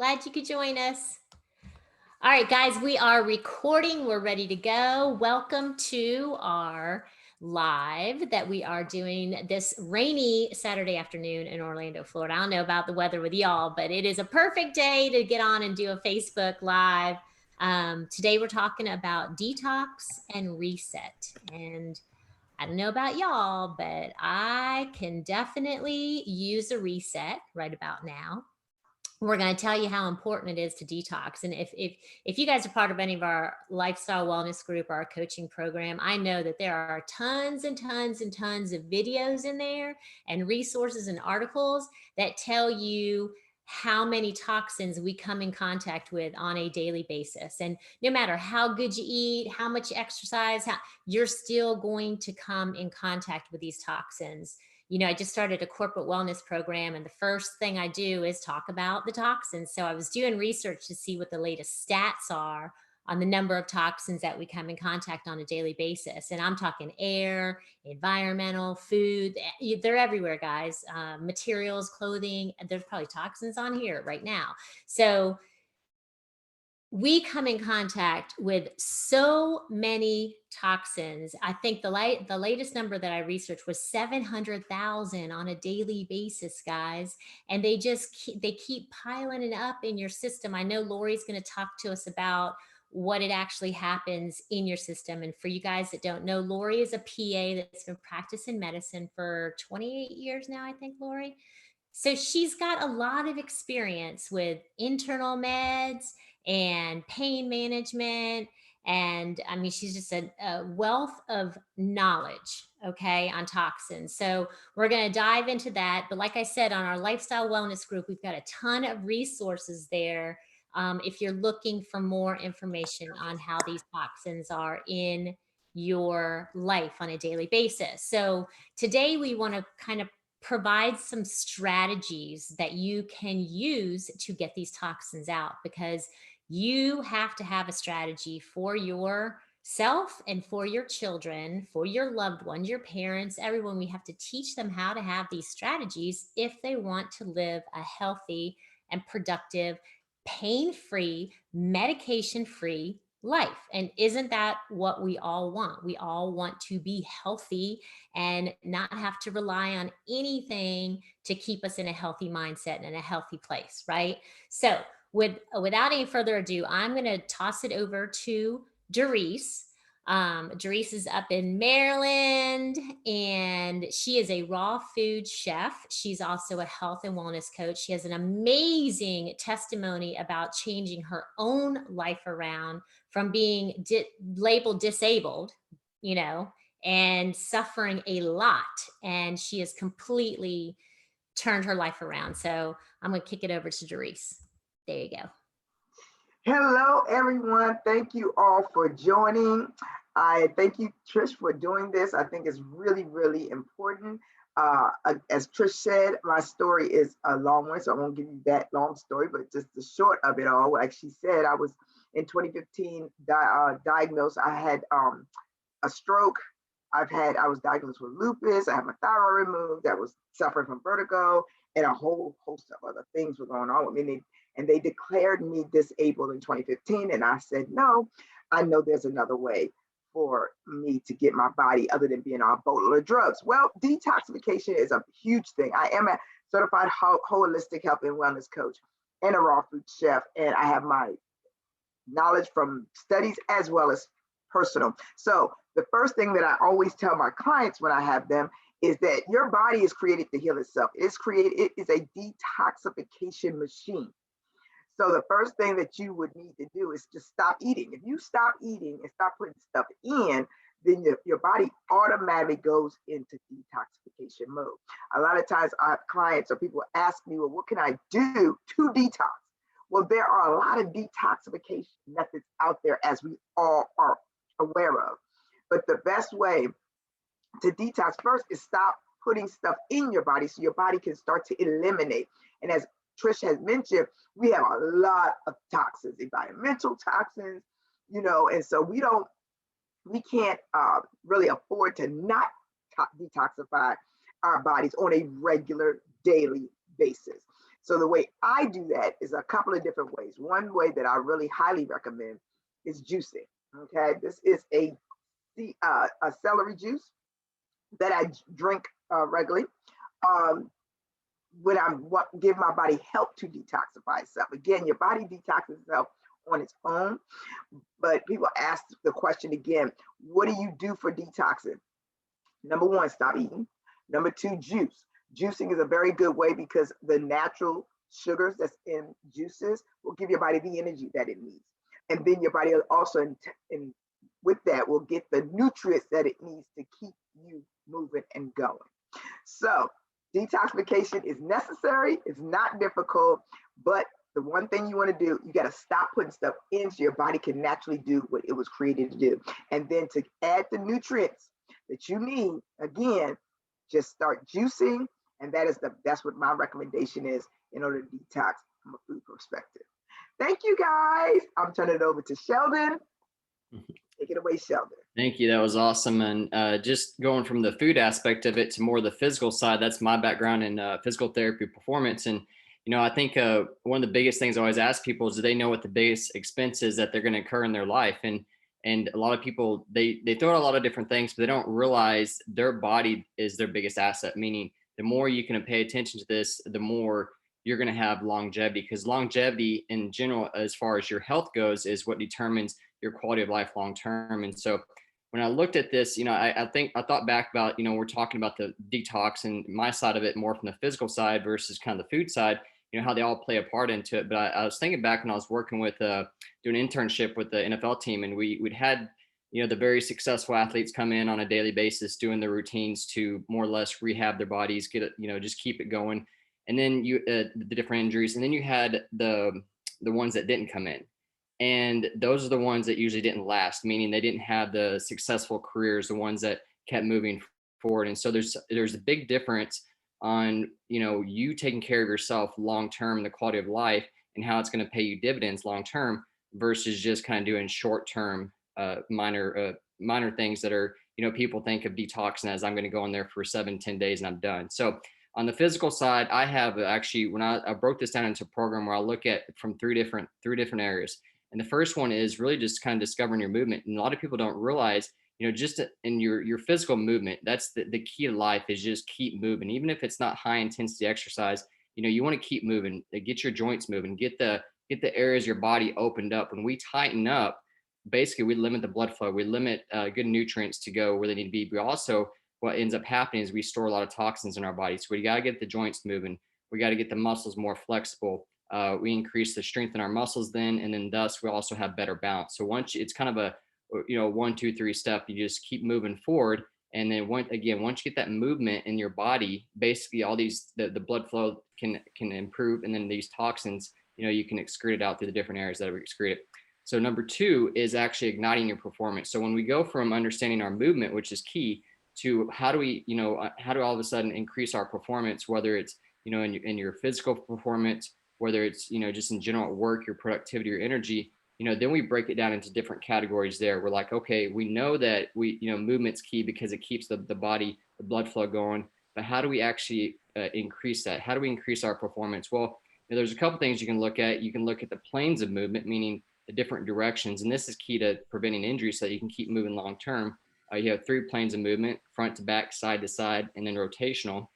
Glad you could join us. All right, guys, we are recording. We're ready to go. Welcome to our live that we are doing this rainy Saturday afternoon in Orlando, Florida. I don't know about the weather with y'all, but it is a perfect day to get on and do a Facebook Live. Today, we're talking about detox and reset. And I don't know about y'all, but I can definitely use a reset right about now. We're going to tell you how important it is to detox. And if you guys are part of any of our lifestyle wellness group or our coaching program, I know that there are tons and tons and tons of videos in there and resources and articles that tell you how many toxins we come in contact with on a daily basis. And no matter how good you eat, how much you exercise, you're still going to come in contact with these toxins. I just started a corporate wellness program, and the first thing I do is talk about the toxins. So I was doing research to see what the latest stats are on the number of toxins that we come in contact on a daily basis. And I'm talking air, environmental, food, they're everywhere, guys. Materials, clothing, there's probably toxins on here right now. So we come in contact with so many toxins. I think the latest number that I researched was 700,000 on a daily basis, guys. And they keep piling it up in your system. I know Lori's going to talk to us about what it actually happens in your system. And for you guys that don't know, Lori is a PA that's been practicing medicine for 28 years now, I think, Lori. So she's got a lot of experience with internal meds and pain management. And I mean, she's just a wealth of knowledge, okay, on toxins. So we're going to dive into that. But like I said, on our lifestyle wellness group, we've got a ton of resources there. If you're looking for more information on how these toxins are in your life on a daily basis. So today we want to kind of provide some strategies that you can use to get these toxins out, because you have to have a strategy for yourself and for your children, for your loved ones, your parents, everyone. We have to teach them how to have these strategies if they want to live a healthy and productive, pain-free, medication-free life. And isn't that what we all want? We all want to be healthy and not have to rely on anything to keep us in a healthy mindset and in a healthy place, right? So without any further ado, I'm going to toss it over to Doris. Doris is up in Maryland, and she is a raw food chef. She's also a health and wellness coach. She has an amazing testimony about changing her own life around from being labeled disabled, you know, and suffering a lot. And she has completely turned her life around. So I'm going to kick it over to Doris. There you go. Hello, everyone. Thank you all for joining. I thank you, Trish, for doing this. I think it's really, really important. As Trish said, my story is a long one, so I won't give you that long story, but just the short of it all. Like she said, I was in 2015 diagnosed. I had a stroke. I was diagnosed with lupus. I had my thyroid removed. I was suffering from vertigo, and a whole host of other things were going on with me. And they declared me disabled in 2015. And I said, no, I know there's another way for me to get my body other than being on a boatload of drugs. Well, detoxification is a huge thing. I am a certified holistic health and wellness coach and a raw food chef. And I have my knowledge from studies as well as personal. So the first thing that I always tell my clients when I have them is that your body is created to heal itself. It is a detoxification machine. So the first thing that you would need to do is just stop eating. If you stop eating and stop putting stuff in, then your body automatically goes into detoxification mode. A lot of times our clients or people ask me, well, what can I do to detox? Well, there are a lot of detoxification methods out there, as we all are aware of. But the best way to detox first is stop putting stuff in your body so your body can start to eliminate. And as Trish has mentioned, we have a lot of toxins, environmental toxins, and so we can't really afford to not detoxify our bodies on a regular daily basis. So the way I do that is a couple of different ways. One way that I really highly recommend is juicing. Okay, this is a celery juice that I drink regularly. Um, when give my body help to detoxify itself. Again, your body detoxes itself on its own, but people ask the question again, what do you do for detoxing? Number one, stop eating. Number two, juice. Juicing is a very good way because the natural sugars that's in juices will give your body the energy that it needs. And then your body also, with that, will get the nutrients that it needs to keep you moving and going. So detoxification is necessary. It's not difficult, but the one thing you want to do, you got to stop putting stuff in so your body can naturally do what it was created to do. And then to add the nutrients that you need, again, just start juicing. And that's what my recommendation is in order to detox from a food perspective. Thank you, guys. I'm turning it over to Sheldon. Take it away, Sheldon. Thank you. That was awesome. And just going from the food aspect of it to more the physical side, that's my background in physical therapy performance. And, I think one of the biggest things I always ask people is, do they know what the biggest expense is that they're going to incur in their life? And a lot of people, they throw out a lot of different things, but they don't realize their body is their biggest asset, meaning the more you can pay attention to this, the more you're going to have longevity, because longevity in general, as far as your health goes, is what determines your quality of life long term. And so when I looked at this, I thought back about, we're talking about the detox and my side of it more from the physical side versus kind of the food side, how they all play a part into it. But I was thinking back when I was working with, doing an internship with the NFL team, and we'd had, the very successful athletes come in on a daily basis doing their routines to more or less rehab their bodies, get it, just keep it going. And then the different injuries, and then you had the ones that didn't come in. And those are the ones that usually didn't last, meaning they didn't have the successful careers, the ones that kept moving forward. And so there's a big difference on, you taking care of yourself long term, the quality of life, and how it's going to pay you dividends long term versus just kind of doing short term minor things that are, people think of detoxing as, I'm going to go in there for 7-10 days and I'm done. So on the physical side, I have actually, when I broke this down into a program where I look at from three different areas. And the first one is really just kind of discovering your movement. And a lot of people don't realize, just in your physical movement, that's the key to life, is just keep moving. Even if it's not high intensity exercise, you want to keep moving, get your joints moving, get the areas of your body opened up. When we tighten up, basically we limit the blood flow, we limit good nutrients to go where they need to be. But also what ends up happening is we store a lot of toxins in our body. So we got to get the joints moving. We got to get the muscles more flexible. We increase the strength in our muscles then, and then thus we also have better balance. So once it's kind of a 1, 2, 3 step, you just keep moving forward. And then once you get that movement in your body, basically all these the blood flow can improve, and then these toxins, you can excrete it out through the different areas that are excreted. So number 2 is actually igniting your performance. So when we go from understanding our movement, which is key, to how do we all of a sudden increase our performance, whether it's in your physical performance, whether it's just in general at work, your productivity, your energy, then we break it down into different categories there. We're like, okay, we know that movement's key because it keeps the body, the blood flow going, but how do we actually increase that? How do we increase our performance? Well, there's a couple things you can look at. You can look at the planes of movement, meaning the different directions, and this is key to preventing injury so that you can keep moving long term. You have 3 planes of movement: front to back, side to side, and then rotational.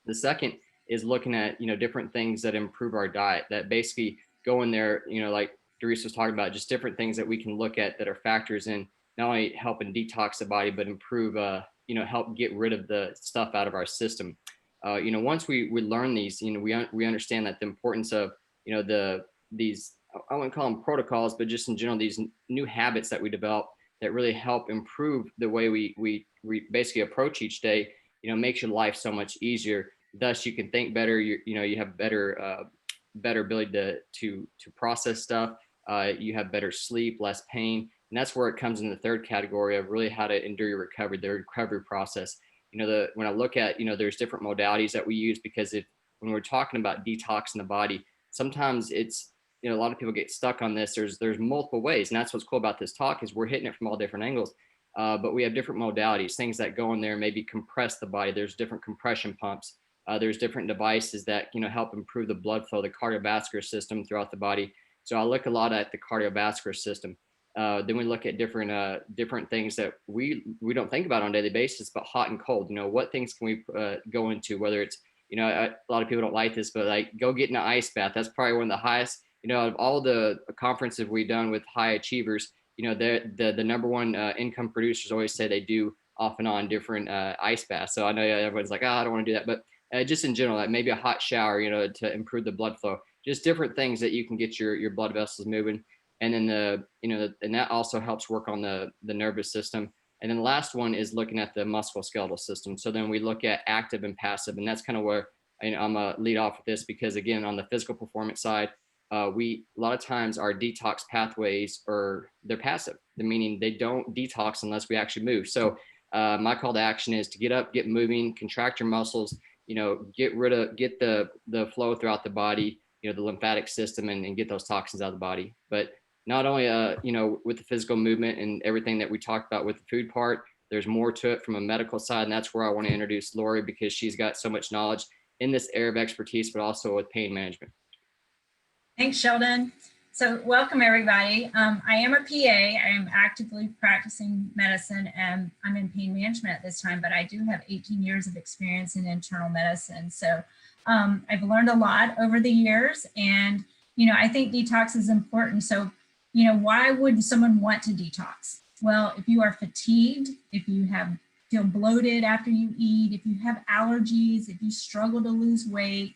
The second is looking at different things that improve our diet, that basically go in there, like Doris was talking about, just different things that we can look at that are factors in not only helping detox the body, but improve help get rid of the stuff out of our system. Once we learn these, we understand that the importance of these, I wouldn't call them protocols, but just in general these new habits that we develop that really help improve the way we basically approach each day, makes your life so much easier. Thus you can think better, you have better ability to process stuff. You have better sleep, less pain. And that's where it comes in the third category of really how to endure your recovery, the recovery process. When I look at, there's different modalities that we use, because when we're talking about detoxing the body, sometimes it's, a lot of people get stuck on this. There's multiple ways. And that's what's cool about this talk, is we're hitting it from all different angles. But we have different modalities, things that go in there and maybe compress the body. There's different compression pumps. There's different devices that, help improve the blood flow, the cardiovascular system throughout the body. So I look a lot at the cardiovascular system. Then we look at different things that we don't think about on a daily basis, but hot and cold. What things can we go into? Whether it's, a lot of people don't like this, but like go get in an ice bath. That's probably one of the highest. Of all the conferences we've done with high achievers, the number one income producers always say they do off and on different ice baths. So I know everyone's like, I don't want to do that, but just in general, like maybe a hot shower, to improve the blood flow. Just different things that you can get your blood vessels moving. And then and that also helps work on the nervous system. And then the last one is looking at the musculoskeletal system. So then we look at active and passive, and that's kind of where I'm gonna lead off with this, because again, on the physical performance side, a lot of times our detox pathways they're passive, meaning they don't detox unless we actually move. So my call to action is to get up, get moving, contract your muscles, get the flow throughout the body, the lymphatic system, and get those toxins out of the body. But not only, with the physical movement and everything that we talked about with the food part, there's more to it from a medical side. And that's where I want to introduce Lori, because she's got so much knowledge in this area of expertise, but also with pain management. Thanks, Sheldon. So welcome, everybody. I am a PA. I am actively practicing medicine, and I'm in pain management at this time, but I do have 18 years of experience in internal medicine. So I've learned a lot over the years, and, I think detox is important. So, why would someone want to detox? Well, if you are fatigued, if you feel bloated after you eat, if you have allergies, if you struggle to lose weight,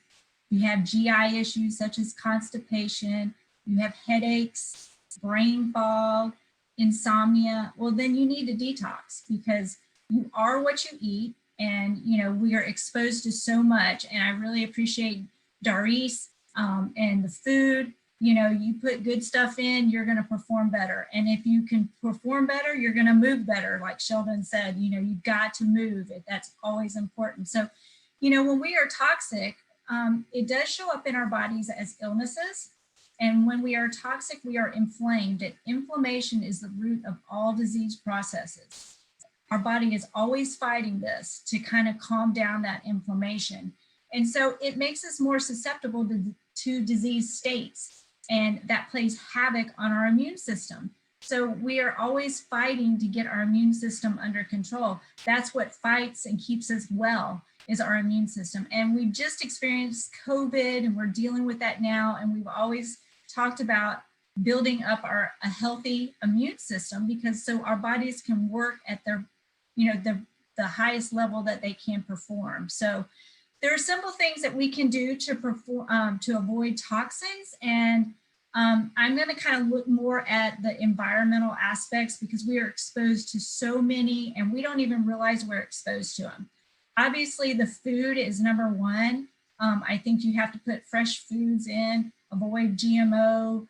you have GI issues such as constipation, you have headaches, brain fog, insomnia, well, then you need to detox, because you are what you eat. And, we are exposed to so much. And I really appreciate Doris and the food. You put good stuff in, you're going to perform better. And if you can perform better, you're going to move better. Like Sheldon said, you've got to move. That's always important. So, when we are toxic, it does show up in our bodies as illnesses. And when we are toxic, we are inflamed. And inflammation is the root of all disease processes. Our body is always fighting this to kind of calm down that inflammation. And so it makes us more susceptible to disease states. And that plays havoc on our immune system. So we are always fighting to get our immune system under control. That's what fights and keeps us well, is our immune system. And we just experienced COVID, and we're dealing with that now. And we've always talked about building up a healthy immune system, because so our bodies can work at their, the highest level that they can perform. So there are simple things that we can do to perform, to avoid toxins. And I'm going to kind of look more at the environmental aspects, because we are exposed to so many, and we don't even realize we're exposed to them. Obviously, the food is number one. I think you have to put fresh foods in, avoid GMO,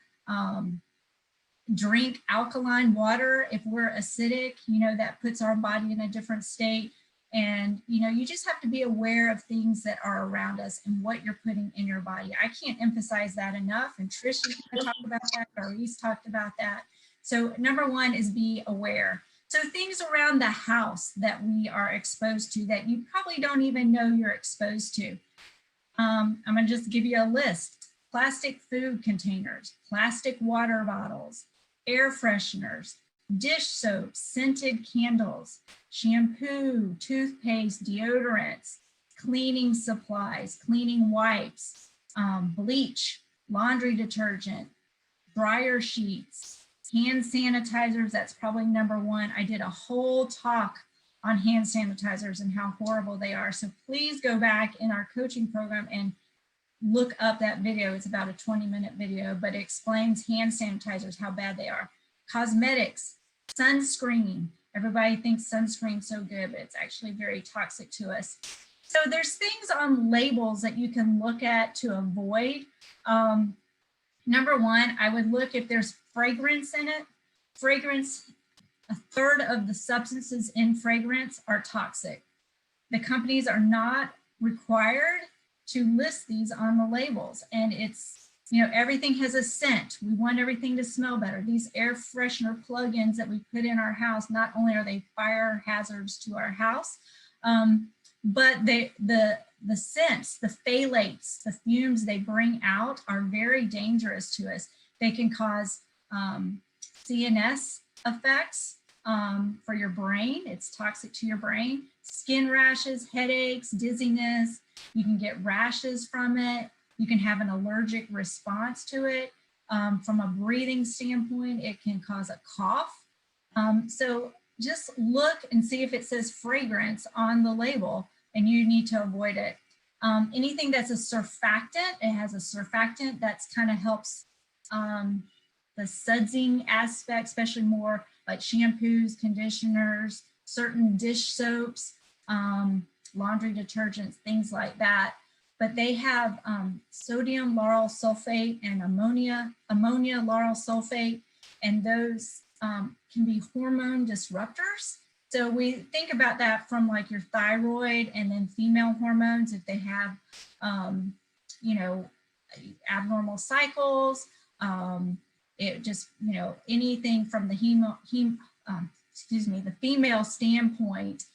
drink alkaline water. If we're acidic, that puts our body in a different state. And, you just have to be aware of things that are around us and what you're putting in your body. I can't emphasize that enough. And Trish is going to talk about that. Doris talked about that. So number one is be aware. So things around the house that we are exposed to that you probably don't even know you're exposed to. I'm going to just give you a list. Plastic food containers, plastic water bottles, air fresheners, dish soap, scented candles, shampoo, toothpaste, deodorants, cleaning supplies, cleaning wipes, bleach, laundry detergent, dryer sheets, hand sanitizers. That's probably number one. I did a whole talk on hand sanitizers and how horrible they are. So please go back in our coaching program and look up that video. It's about a 20-minute video, but it explains hand sanitizers, how bad they are. Cosmetics, sunscreen. Everybody thinks sunscreen's so good, but it's actually very toxic to us. So there's things on labels that you can look at to avoid. Number one, I would look if there's fragrance in it. Fragrance, a third of the substances in fragrance are toxic. The companies are not required to list these on the labels. And it's, everything has a scent. We want everything to smell better. These air freshener plugins that we put in our house, not only are they fire hazards to our house, but the the scents, the phthalates, the fumes they bring out are very dangerous to us. They can cause CNS effects for your brain. It's toxic to your brain. Skin rashes, headaches, dizziness. You can get rashes from it. You can have an allergic response to it. From a breathing standpoint, it can cause a cough. So just look and see if it says fragrance on the label, and you need to avoid it. Anything that's a surfactant, it has a surfactant that's kind of helps the sudsing aspect, especially more like shampoos, conditioners, certain dish soaps, laundry detergents, things like that. But they have sodium lauryl sulfate and ammonia lauryl sulfate, and those can be hormone disruptors. So we think about that from like your thyroid and then female hormones, if they have, abnormal cycles, it just, anything from the the female standpoint,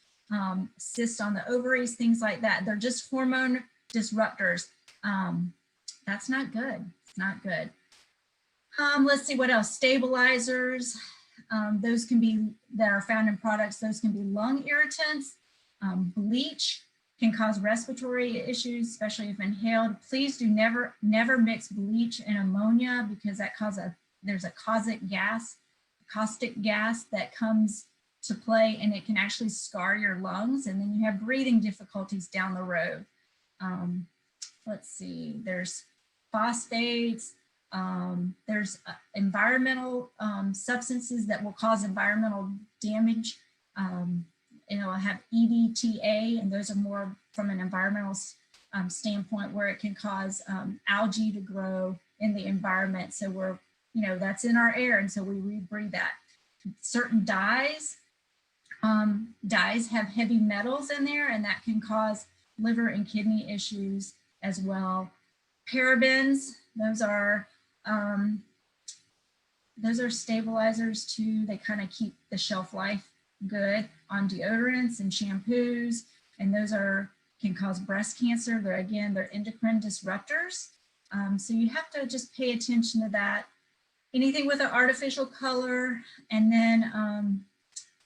cysts on the ovaries, things like that. They're just hormone disruptors. That's not good. It's not good. Let's see what else. Stabilizers. Those can be, that are found in products, those can be lung irritants. Bleach can cause respiratory issues, especially if inhaled. Please do never mix bleach and ammonia, because that there's a caustic gas that comes to play, and it can actually scar your lungs, and then you have breathing difficulties down the road. Let's see, there's phosphates. There's environmental substances that will cause environmental damage. It'll have EDTA, and those are more from an environmental standpoint, where it can cause algae to grow in the environment. So that's in our air, and so we rebreathe that. Certain dyes have heavy metals in there, and that can cause liver and kidney issues as well. Parabens, those are stabilizers too. They kind of keep the shelf life good on deodorants and shampoos, and those can cause breast cancer. They're endocrine disruptors. So you have to just pay attention to that. Anything with an artificial color, and then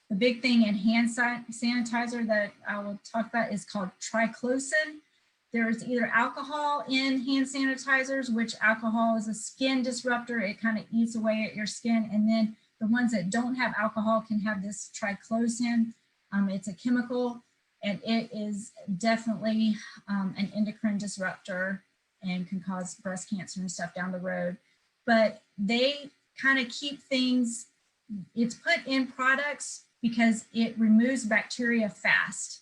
the big thing in hand sanitizer that I will talk about is called Triclosan. There's either alcohol in hand sanitizers, which alcohol is a skin disruptor. It kind of eats away at your skin. And then the ones that don't have alcohol can have this Triclosan. It's a chemical, and it is definitely an endocrine disruptor and can cause breast cancer and stuff down the road. But they kind of keep things, it's put in products because it removes bacteria fast.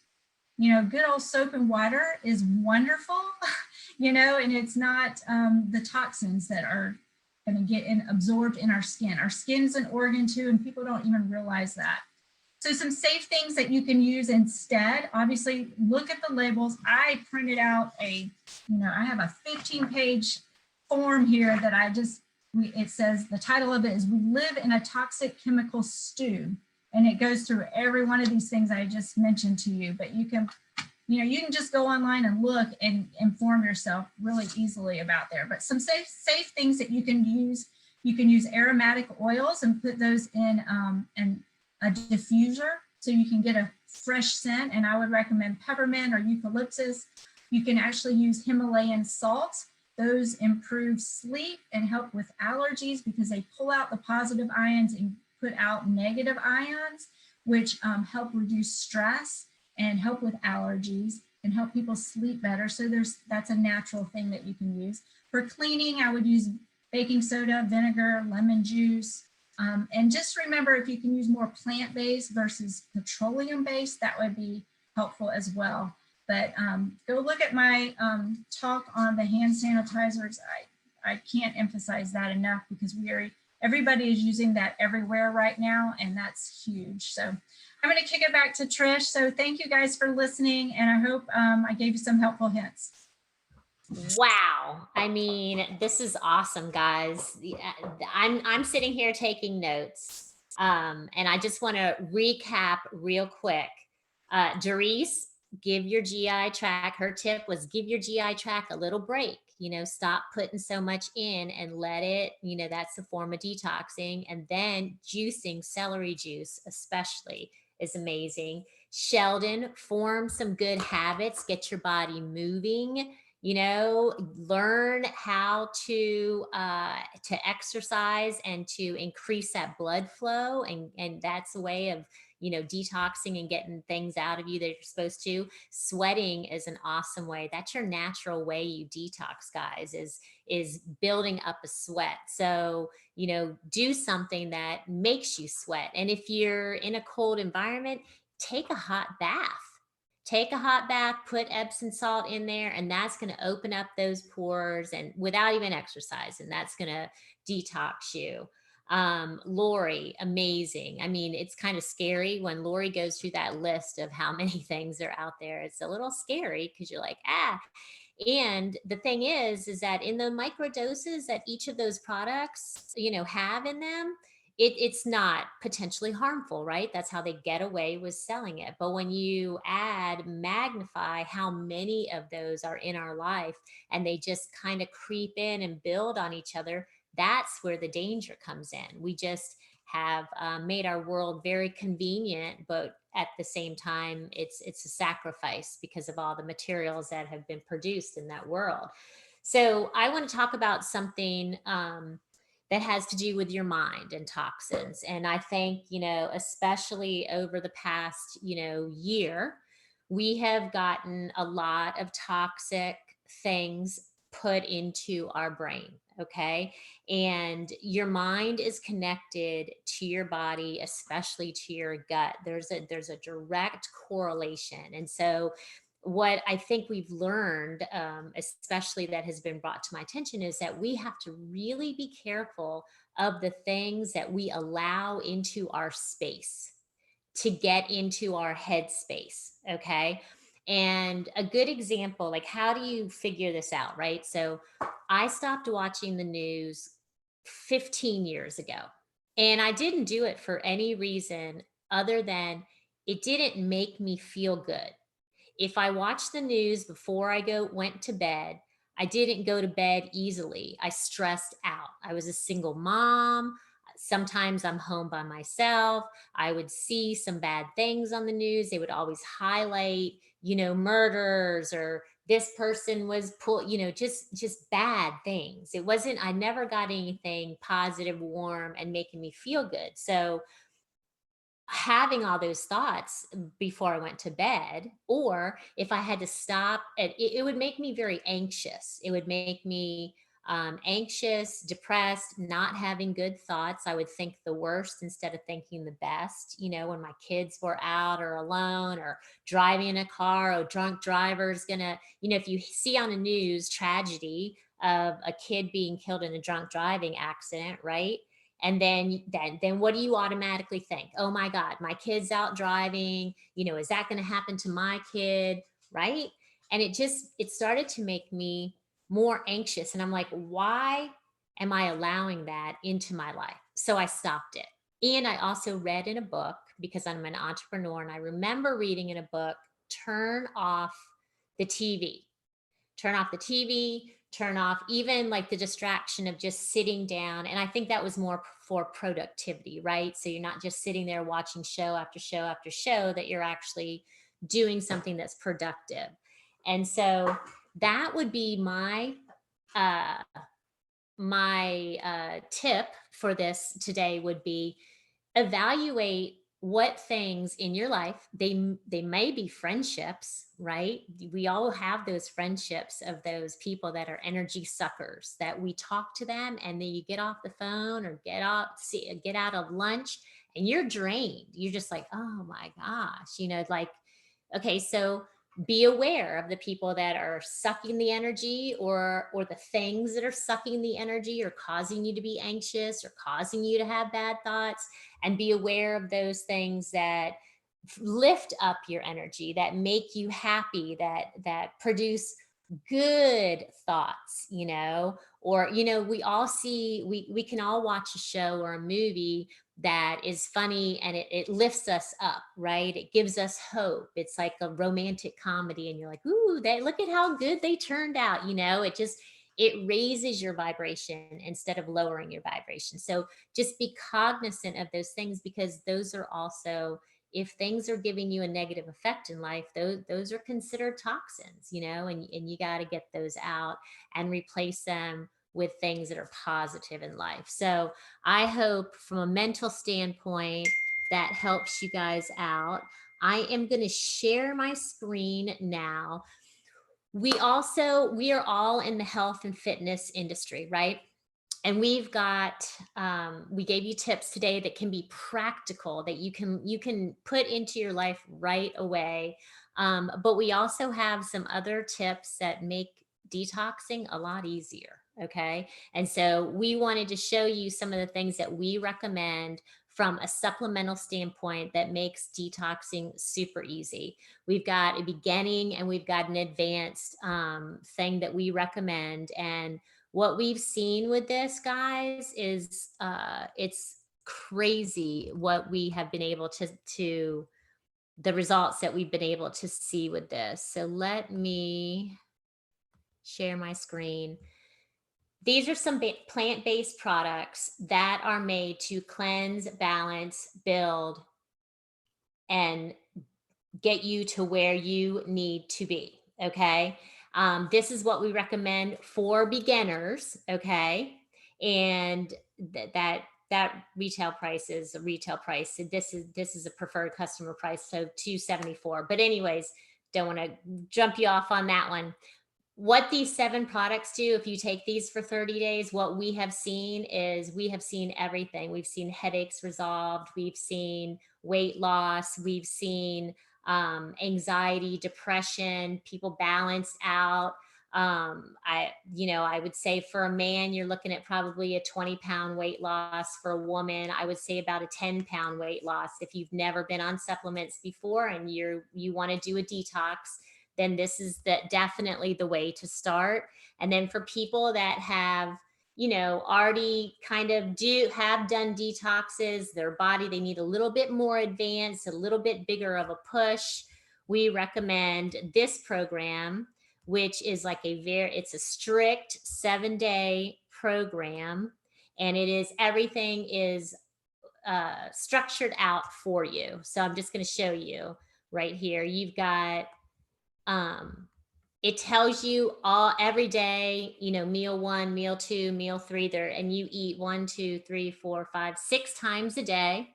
Good old soap and water is wonderful, and it's not the toxins that are going to get absorbed in our skin. Our skin is an organ too, and people don't even realize that. So some safe things that you can use instead, obviously, look at the labels. I printed out I have a 15-page form here that it says, the title of it is "We Live in a Toxic Chemical Stew." And it goes through every one of these things I just mentioned to you, but you can just go online and look and inform yourself really easily about there. But some safe things that you can use aromatic oils and put those in a diffuser, so you can get a fresh scent. And I would recommend peppermint or eucalyptus. You can actually use Himalayan salts. Those improve sleep and help with allergies, because they pull out the positive ions and put out negative ions, which help reduce stress and help with allergies and help people sleep better. So that's a natural thing that you can use. For cleaning, I would use baking soda, vinegar, lemon juice. And just remember, if you can use more plant-based versus petroleum-based, that would be helpful as well. But go look at my talk on the hand sanitizers. I can't emphasize that enough, because everybody is using that everywhere right now, and that's huge. So I'm going to kick it back to Trish. So thank you guys for listening, and I hope I gave you some helpful hints. Wow. I mean, this is awesome, guys. I'm sitting here taking notes. And I just want to recap real quick. Doris, give your GI tract, her tip was give your GI tract a little break, stop putting so much in and let it, that's a form of detoxing. And then juicing, celery juice especially, is amazing. Sheldon, form some good habits, get your body moving, learn how to exercise and to increase that blood flow, and that's a way of detoxing and getting things out of you that you're supposed to. Sweating is an awesome way. That's your natural way you detox, guys, is building up a sweat. So do something that makes you sweat. And if you're in a cold environment, take a hot bath. Take a hot bath, put Epsom salt in there, and that's going to open up those pores, and without even exercise, and that's going to detox you. Lori, amazing. I mean, it's kind of scary when Lori goes through that list of how many things are out there. It's a little scary because you're like, ah. And the thing is that in the micro doses that each of those products, have in them, it's not potentially harmful, right? That's how they get away with selling it. But when you magnify how many of those are in our life, and they just kind of creep in and build on each other, that's where the danger comes in. We just have made our world very convenient, but at the same time, it's a sacrifice because of all the materials that have been produced in that world. So I want to talk about something that has to do with your mind and toxins. And I think, especially over the past, year, we have gotten a lot of toxic things put into our brain. Okay. And your mind is connected to your body, especially to your gut. There's a direct correlation. And so what I think we've learned, especially that has been brought to my attention, is that we have to really be careful of the things that we allow into our space, to get into our headspace. Okay. And a good example, like, how do you figure this out? Right. So I stopped watching the news 15 years ago, and I didn't do it for any reason other than it didn't make me feel good. If I watched the news before I went to bed, I didn't go to bed easily. I stressed out. I was a single mom. Sometimes I'm home by myself. I would see some bad things on the news. They would always highlight, murders, or this person was pulled, just bad things. It wasn't, I never got anything positive, warm, and making me feel good. So having all those thoughts before I went to bed, or if I had to stop, it would make me very anxious. It would make me anxious, depressed, not having good thoughts. I would think the worst instead of thinking the best. When my kids were out or alone or driving in a car, or drunk driver's gonna, if you see on the news tragedy of a kid being killed in a drunk driving accident, right? And then what do you automatically think? Oh my God, my kid's out driving, is that going to happen to my kid? Right. And it started to make me more anxious. And I'm like, why am I allowing that into my life? So I stopped it. And I also read in a book, because I'm an entrepreneur, and I remember reading in a book, turn off the TV. Turn off the TV, turn off even like the distraction of just sitting down. And I think that was more for productivity, right? So you're not just sitting there watching show after show after show, that you're actually doing something that's productive. And so that would be uh, my tip for this today would be, evaluate what things in your life, they may be friendships, right? We all have those friendships of those people that are energy suckers, that we talk to them and then you get off the phone or get out of lunch and you're drained. You're just like, oh my gosh, like, okay, so be aware of the people that are sucking the energy, or the things that are sucking the energy or causing you to be anxious or causing you to have bad thoughts, and be aware of those things that lift up your energy, that make you happy, that produce good thoughts, or, we all see, we can all watch a show or a movie that is funny, and it lifts us up, right? It gives us hope. It's like a romantic comedy, and you're like, ooh, look at how good they turned out. It raises your vibration instead of lowering your vibration. So just be cognizant of those things, because those are also, if things are giving you a negative effect in life, those are considered toxins, and you got to get those out and replace them with things that are positive in life. So I hope from a mental standpoint that helps you guys out. I am going to share my screen now. We are all in the health and fitness industry, right? And we gave you tips today that can be practical, that you can put into your life right away. But we also have some other tips that make detoxing a lot easier. Okay. And so we wanted to show you some of the things that we recommend from a supplemental standpoint that makes detoxing super easy. We've got a beginning and we've got an advanced thing that we recommend. And what we've seen with this, guys, is it's crazy what we have been able to the results that we've been able to see with this. So let me share my screen. These are some plant-based products that are made to cleanse, balance, build, and get you to where you need to be. Okay. This is what we recommend for beginners. Okay. And that retail price is a retail price. So this is a preferred customer price. So $274. But anyways, don't want to jump you off on that one. What these 7 products do, if you take these for 30 days, what we have seen is we have seen everything. We've seen headaches resolved. We've seen weight loss. We've seen anxiety, depression, people balanced out. I would say for a man, you're looking at probably a 20-pound weight loss. For a woman, I would say about a 10-pound weight loss. If you've never been on supplements before and you want to do a detox, then this is definitely the way to start. And then for people that have, already kind of have done detoxes, their body, they need a little bit more advanced, a little bit bigger of a push, we recommend this program, which is like it's a strict 7-day program. And everything is structured out for you. So I'm just going to show you right here. You've got, it tells you every day, meal 1, meal 2, meal 3 there, and you eat 1, 2, 3, 4, 5, 6 times a day.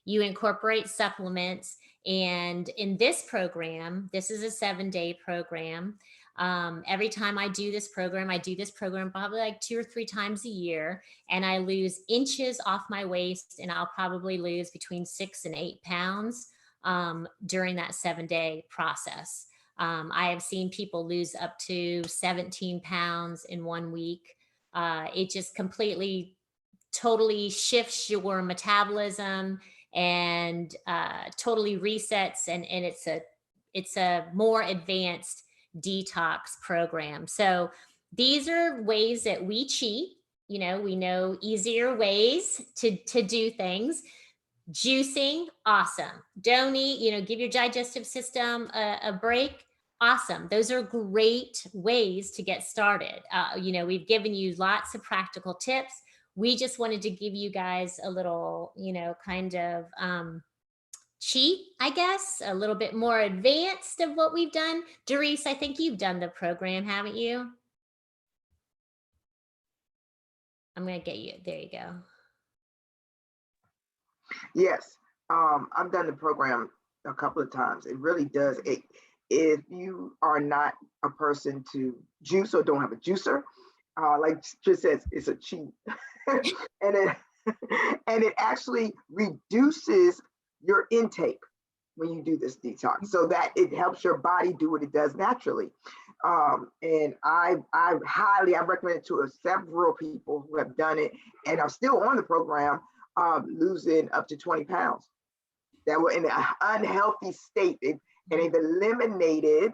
You incorporate supplements. And in this program, this is a 7-day program. Every time I do this program probably like 2 or 3 times a year, and I lose inches off my waist, and I'll probably lose between 6 and 8 pounds during that 7-day process. I have seen people lose up to 17 pounds in 1 week. It just totally shifts your metabolism and totally resets. And it's a more advanced detox program. So these are ways that we cheat. We know easier ways to do things. Juicing, awesome. Don't eat, give your digestive system a break. Awesome. Those are great ways to get started. We've given you lots of practical tips. We just wanted to give you guys a little, kind of cheat, I guess, a little bit more advanced of what we've done. Doris, I think you've done the program, haven't you? I'm going to get you. There you go. Yes, I've done the program a couple of times. It really does. If you are not a person to juice or don't have a juicer, like Trish says, it's a cheat, and it actually reduces your intake when you do this detox, so that it helps your body do what it does naturally. And I recommend it to several people who have done it and are still on the program, losing up to 20 pounds that were in an unhealthy state. And they've eliminated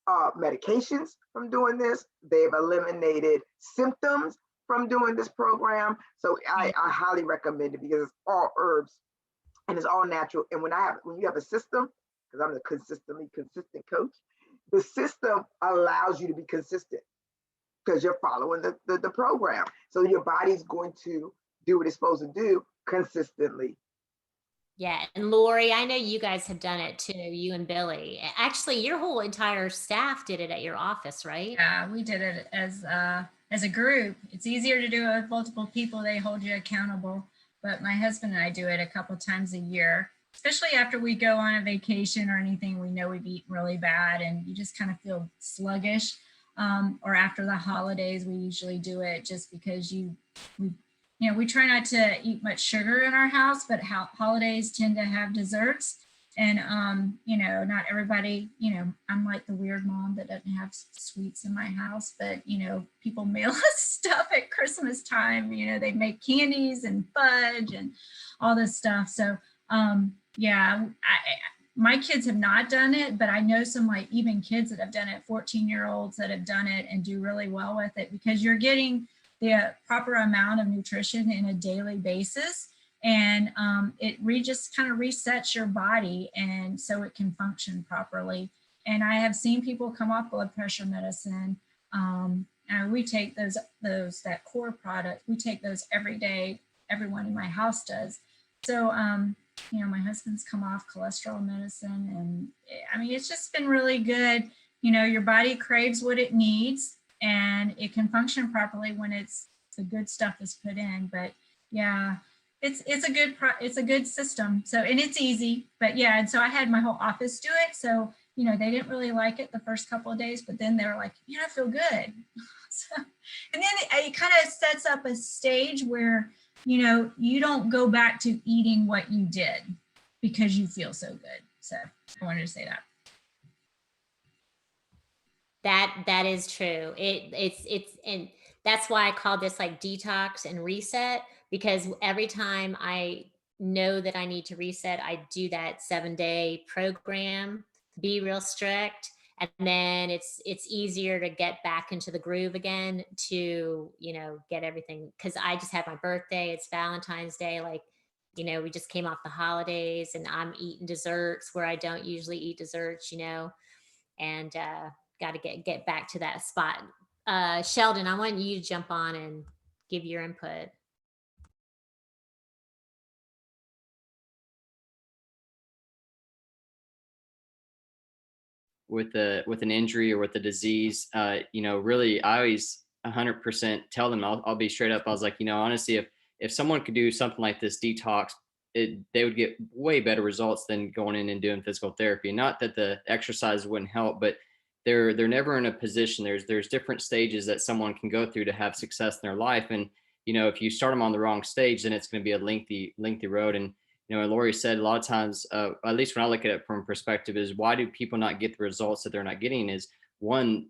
medications from doing this. They've eliminated symptoms from doing this program. So I highly recommend it because it's all herbs and it's all natural. And when you have a system, because I'm a consistent coach, the system allows you to be consistent because you're following the program. So your body's going to do what it's supposed to do consistently. Yeah. And Lori, I know you guys have done it too, you and Billy. Actually, your whole entire staff did it at your office, right? Yeah, we did it as a group. It's easier to do it with multiple people. They hold you accountable. But my husband and I do it a couple times a year, especially after we go on a vacation or anything. We know we've eaten really bad and you just kind of feel sluggish. Or after the holidays, we usually do it just because we try not to eat much sugar in our house, but holidays tend to have desserts. And, not everybody, I'm like the weird mom that doesn't have sweets in my house, but, people mail us stuff at Christmas time. They make candies and fudge and all this stuff. So, my kids have not done it, but I know some even kids that have done it, 14-year-olds that have done it and do really well with it because you're getting the proper amount of nutrition in a daily basis. And it just kind of resets your body and so it can function properly. And I have seen people come off blood pressure medicine. And we take that core product, we take those every day. Everyone in my house does. So, my husband's come off cholesterol medicine and it's just been really good. Your body craves what it needs and it can function properly when the good stuff is put in. But yeah, it's a good system. So, and it's easy, but yeah. And so I had my whole office do it. So, they didn't really like it the first couple of days, but then they were like, I feel good. So, and then it kind of sets up a stage where, you don't go back to eating what you did because you feel so good. So I wanted to say that. That is true. It's and that's why I call this like detox and reset, because every time I know that I need to reset, I do that 7-day program, be real strict, and then it's easier to get back into the groove again to, get everything, because I just had my birthday, it's Valentine's Day, like, we just came off the holidays and I'm eating desserts where I don't usually eat desserts, and got to get back to that spot. Sheldon, I want you to jump on and give your input. With an injury or with a disease, really, I always 100% tell them, I'll be straight up. I was like, honestly, if someone could do something like this detox, they would get way better results than going in and doing physical therapy. Not that the exercise wouldn't help, but they're never in a position. There's different stages that someone can go through to have success in their life. And, if you start them on the wrong stage, then it's going to be a lengthy road. And, Lori said a lot of times, at least when I look at it from a perspective, is why do people not get the results that they're not getting? Is one,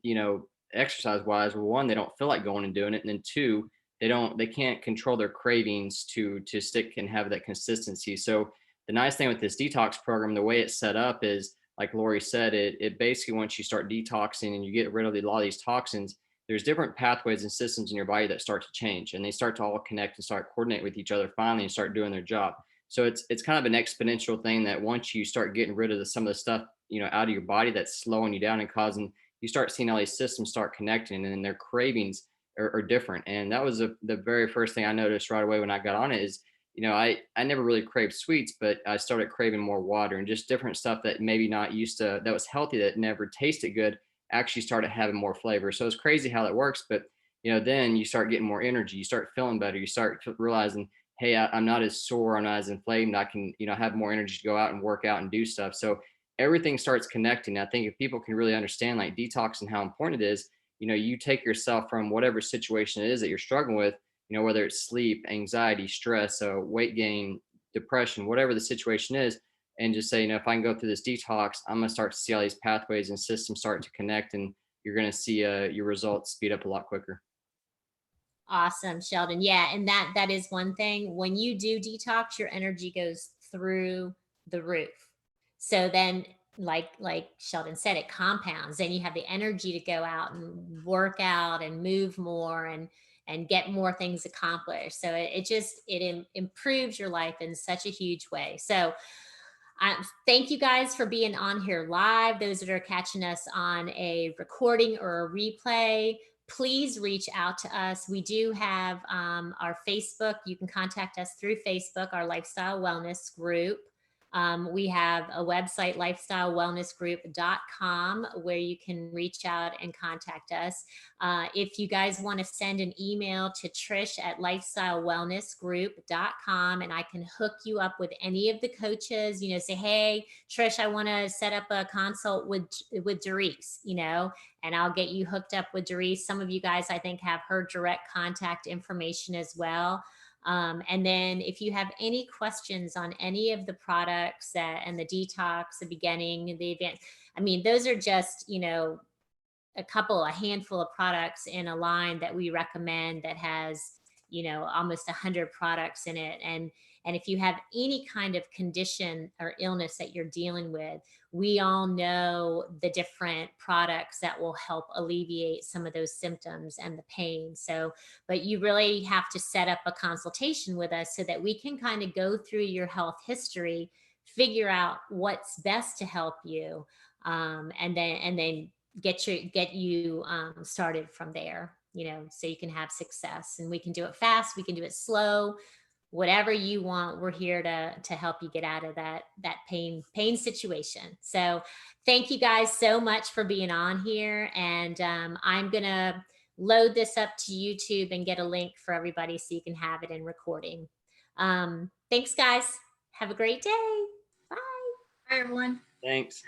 exercise wise, one, they don't feel like going and doing it. And then two, they can't control their cravings to stick and have that consistency. So the nice thing with this detox program, the way it's set up is, like Lori said, it basically, once you start detoxing and you get rid of a lot of these toxins, there's different pathways and systems in your body that start to change, and they start to all connect and start coordinate with each other finally and start doing their job. So it's kind of an exponential thing that once you start getting rid of some of the stuff, out of your body that's slowing you down and causing, you start seeing all these systems start connecting, and then their cravings are different. And that was the very first thing I noticed right away when I got on it is, I never really craved sweets, but I started craving more water and just different stuff that maybe not used to, that was healthy, that never tasted good, actually started having more flavor. So it's crazy how that works. But, then you start getting more energy, you start feeling better, you start realizing, hey, I'm not as sore, I'm not as inflamed, I can, have more energy to go out and work out and do stuff. So everything starts connecting. I think if people can really understand like detox and how important it is, you take yourself from whatever situation it is that you're struggling with, whether it's sleep, anxiety, stress, weight gain, depression, whatever the situation is, and just say, if I can go through this detox, I'm going to start to see all these pathways and systems start to connect, and you're going to see your results speed up a lot quicker. Awesome, Sheldon. Yeah, and that is one thing. When you do detox, your energy goes through the roof. So then like Sheldon said, it compounds. Then you have the energy to go out and work out and move more and get more things accomplished. So it improves your life in such a huge way. So thank you guys for being on here live. Those that are catching us on a recording or a replay, please reach out to us. We do have our Facebook. You can contact us through Facebook, our Lifestyle Wellness Group. We have a website, lifestylewellnessgroup.com, where you can reach out and contact us. If you guys want to send an email to Trish at lifestylewellnessgroup.com, and I can hook you up with any of the coaches, say, hey, Trish, I want to set up a consult with Doris, and I'll get you hooked up with Doris. Some of you guys, I think, have her direct contact information as well. And then if you have any questions on any of the products and the detox, the beginning, the event, those are just, a handful of products in a line that we recommend that has, almost 100 products in it. And if you have any kind of condition or illness that you're dealing with, we all know the different products that will help alleviate some of those symptoms and the pain. So, but you really have to set up a consultation with us so that we can kind of go through your health history, figure out what's best to help you, and then get you started from there, so you can have success. And we can do it fast, we can do it slow, whatever you want. We're here to help you get out of that pain situation. So thank you guys so much for being on here. And I'm gonna load this up to YouTube and get a link for everybody so you can have it in recording. Thanks guys, have a great day. Bye. Bye everyone. Thanks.